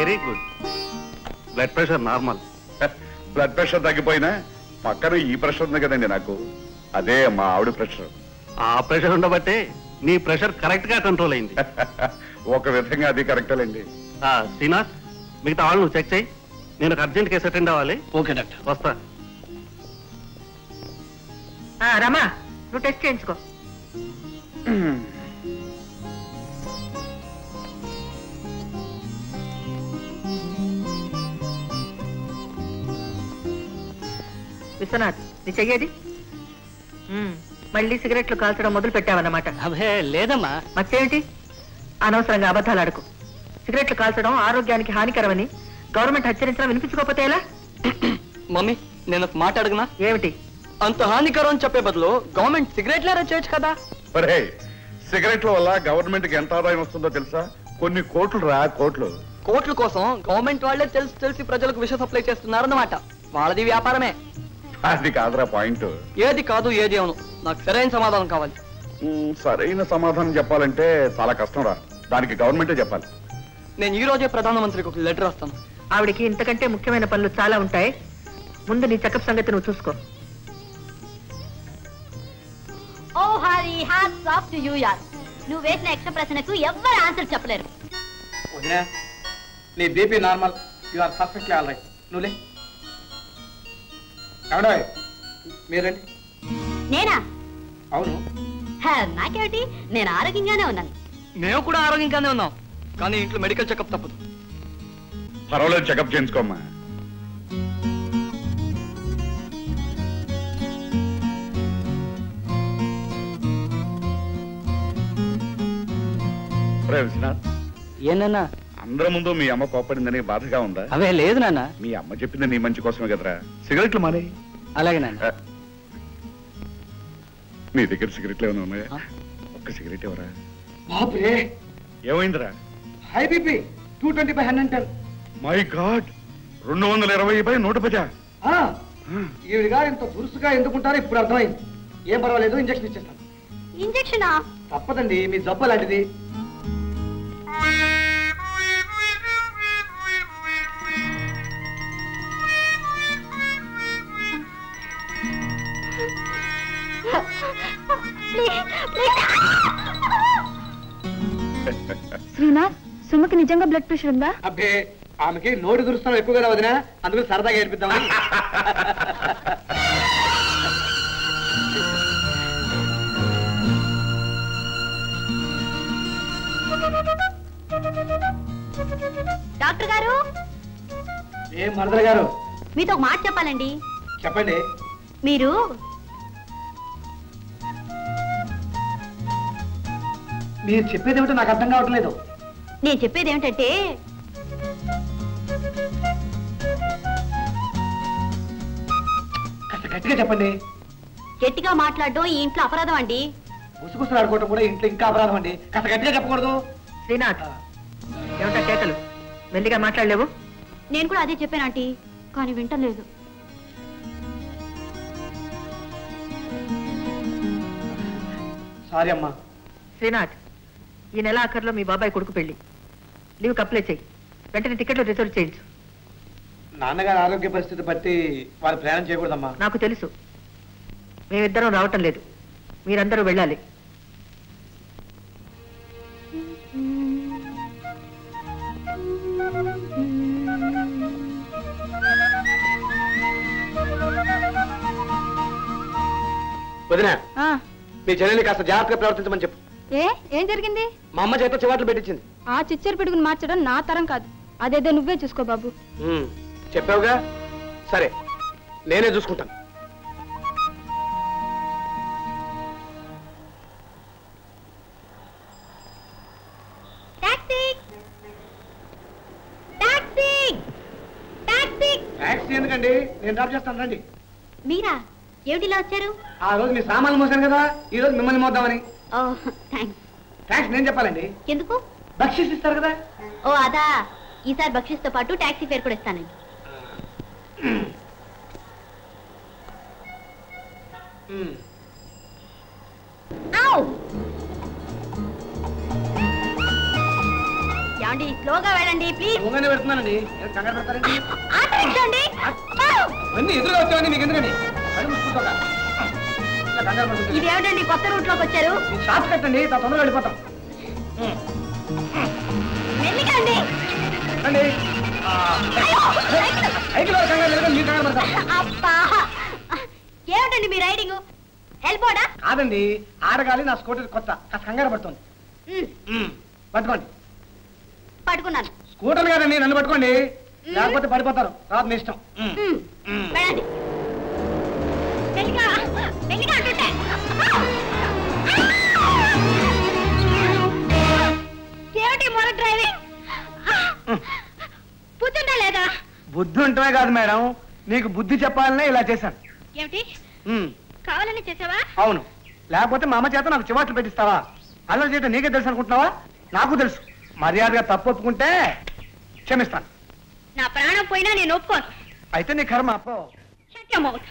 Very good. Blood pressure normal. Blood pressure తగ్గిపోయినా పక్కన ఈ ప్రెషర్ ఉంది కదండి నాకు, అదే మా ఆవిడ ప్రెషర్. ఆ ప్రెషర్ ఉండబట్టే నీ ప్రెషర్ కరెక్ట్ గా కంట్రోల్ అయింది. ఒక విధంగా అది కరెక్టేనండి. శ్రీనాథ్, మిగతా వాళ్ళు నువ్వు చెక్ చేయి. నేను ఒక అర్జెంట్ కేసు అటెండ్ అవ్వాలి. Okay doctor. వస్తా. రమా, నువ్వు టెస్ట్ చేయించుకో. విశ్వనాథ్, నీ చెయ్యేది? మళ్ళీ సిగరెట్లు కాల్చడం మొదలు పెట్టావన్నమాట. అదే లేదమ్మా. మర్చేమిటి? అనవసరంగా అబద్ధాలు ఆడుకు. సిగరెట్లు కాల్చడం ఆరోగ్యానికి హానికరమని గవర్నమెంట్ హెచ్చరించడం వినిపించుకోకపోతే ఎలా? మమ్మీ, నేను ఒక మాట అడుగునా? ఏమిటి? అంత హానికరం అని చెప్పే బదులు గవర్నమెంట్ సిగరెట్లే చేయొచ్చు కదా. మరే, సిగరెట్ల వల్ల గవర్నమెంట్ కి ఎంత ఆదాయం వస్తుందో తెలుసా? కొన్ని కోట్లు రా, కోట్లు. కోట్ల కోసం గవర్నమెంట్ వాళ్లే తెలిసి ప్రజలకు విష సప్లై చేస్తున్నారన్నమాట. వాళ్ళది వ్యాపారమే. అది కాదురా పాయింట్. ఏది కాదు ఏది అవును, నాకు సరైన సమాధానం కావాలి. సరైన సమాధానం చెప్పాలంటే చాలా కష్టం రా, దానికి గవర్నమెంటే చెప్పాలి. నేను ఈ రోజే ప్రధానమంత్రికి ఒక లెటర్ రాస్తాను. ఆవిడికి ఇంతకంటే ముఖ్యమైన పనులు చాలా ఉంటాయి. ముందు నీ చెకప్ సంగతి నువ్వు చూసుకో. ఓ Hari, hats off to you యార్. నువ్వు వేసిన ఎక్స్ట్రా ప్రశ్నకు ఎవ్వరు ఆన్సర్ చెప్పలేరు. వదినా, నీ BP normal, you are perfectly all right. నువ్వులే. ఎవడో మీరండి. నేనా? అవును. నాకేమిటి, నేను ఆరోగ్యంగానే ఉన్నాను. మేము కూడా ఆరోగ్యంగానే ఉన్నాం, కానీ ఇంట్లో మెడికల్ చెకప్ తప్పదు. పర్వాలేదు, చెకప్ చేయించుకోమ్మా. విశ్వనాథ్, ఏనన్నా? అందరి ముందు మీ అమ్మ కోపడిందని బాధగా ఉందా? అవే లేదు నాన్న. మీ అమ్మ చెప్పింది నీ మంచి కోసమే కదరా. సిగరెట్లు మానే. అలాగే నాన్న. నీ దగ్గర సిగరెట్లు ఏమైనా ఉన్నాయా? ఒక్క సిగరెట్ ఎవరా? బాబురే, ఏమైందిరా? High BP 220/110. My God, 220/110. ఈవిడిగా ఇంత దురుసుగా ఎందుకుంటారో ఇప్పుడు అర్థమైంది. ఏం పర్వాలేదు, ఇంజక్షన్ ఇచ్చేస్తాను. ఇంజెక్షనా? తప్పదండి, మీ జబ్బు లాంటిది. శ్రీనాథ్, సుమకి నిజంగా బ్లడ్ ప్రెషర్ ఉందా? అబ్బే, ఆమెకి నోటి దురుస్తాం ఎక్కువగా వదినా, అందుకు సరదాగా ఏడిపిద్దామని. డాక్టర్ గారు, ఏం మరదల గారు? మీతో ఒక మాట చెప్పాలండి. చెప్పండి. మీరు మీరు చెప్పేది ఏమిటో నాకు అర్థం కావట్లేదు. నేను చెప్పేది ఏమిటంటే, కాస్త గట్టిగా చెప్పండి. గట్టిగా మాట్లాడడం ఈ ఇంట్లో అపరాధం అండి. గుసగుసలు ఆడుకోవటం కూడా ఇంట్లో ఇంకా అపరాధం అండి. కాస్త గట్టిగా చెప్పకూడదు. శ్రీనాథ్, ఏమిటా కేకలు? మెల్లిగా మాట్లాడలేవు? నేను కూడా అదే చెప్పాను ఆంటీ, కానీ వింటలేదు. సారీ అమ్మా. శ్రీనాథ్, ఈ నెల ఆఖరిలో మీ బాబాయ్ కొడుకు పెళ్లి. లీవ్కి అప్లై చేయి. వెంటనే టికెట్లు రిజర్వ్ చేయించు. నాన్నగారి ఆరోగ్య పరిస్థితి బట్టి వారు ప్రయాణం చేయకూడదమ్మా. నాకు తెలుసు. మేమిద్దరం రావటం లేదు, మీరందరూ వెళ్ళాలి. వదినా, మీ చెల్లెల్ని కాస్త జాగ్రత్తగా ప్రవర్తించమని చెప్పు. ఏం జరిగింది? మా అమ్మ చేత చివాట్లు పెట్టించింది. ఆ చిచ్చర పిడుగుని మార్చడం నా తరం కాదు. అదేదో నువ్వే చూసుకో బాబు. చెప్పావుగా, సరే నేనే చూసుకుంటాను. టాక్సీ ఎందుకండి, నేను డ్రాప్ చేస్తాను రండి. మీరా? ఏమిటిలా వచ్చారు? ఆ రోజు మీ సామాన్లు మోసాను కదా, ఈ రోజు మిమ్మల్ని మోద్దామని. థ్యాంక్స్ నేను చెప్పాలండి. ఎందుకు? బక్షీస్ ఇస్తారు కదా. ఓ అదా, ఈసారి బక్షీస్తో పాటు టాక్సీ ఫేర్ కూడా ఇస్తానండి. ఏమండి స్లోగా వెళ్ళండి ప్లీజ్. ఊగానే పెడుతున్నానండి. ఏం కంగారు పడతారండి? ఆటండి. అన్నీ ఎదురుగా వచ్చామండి మీకు ఎందుకని కళ్ళు మూసుకుంటా. ఇలా కంగారు పడుతుంది. ఇదేమిటండి కొత్త రూట్ లోకి వచ్చారు? షార్ట్ కట్టండి, తొందరగా వెళ్ళిపోతాం. మెల్లిగా అండి. రండి. సైకిల్ వారు కంగారు లేదు, మీరు కంగారు పడతారు. అబ్బా ఏమిటండి మీ రైడింగ్? వెళ్ళిపోడా? కాదండి, ఆడగాలి నా స్కూటర్ కొత్త, కాస్త కంగారు పడుతుంది. పట్టుకోండి. పట్టుకున్నాను. స్కూటర్ కాదండి, నన్ను పట్టుకోండి, లేకపోతే పడిపోతారు. రాదు మీ ఇష్టం. వెళ్ళండి. మెల్లిగా మెల్లిగా అంటుంటే. ఏమిటి మొర డ్రైవింగ్? బుద్ధుందా లేదా? బుద్ధి ఉంటమే కాదు మేడం, నీకు బుద్ధి చెప్పాలనే ఇలా చేశాను. ఏమిటి కావాలని చేసావా? అవును, లేకపోతే మా అమ్మ చేత నాకు చివాట్లు పెట్టిస్తావా? అల్లరి చేయటం నీకే తెలుసు అనుకుంటున్నావా? నాకు తెలుసు. మర్యాదగా తప్పు ఒప్పుకుంటే క్షమిస్తాను. నా ప్రాణం పోయినా నేను ఒప్పుకోను. అయితే నీ కర్మ అప్పో. Shut your mouth.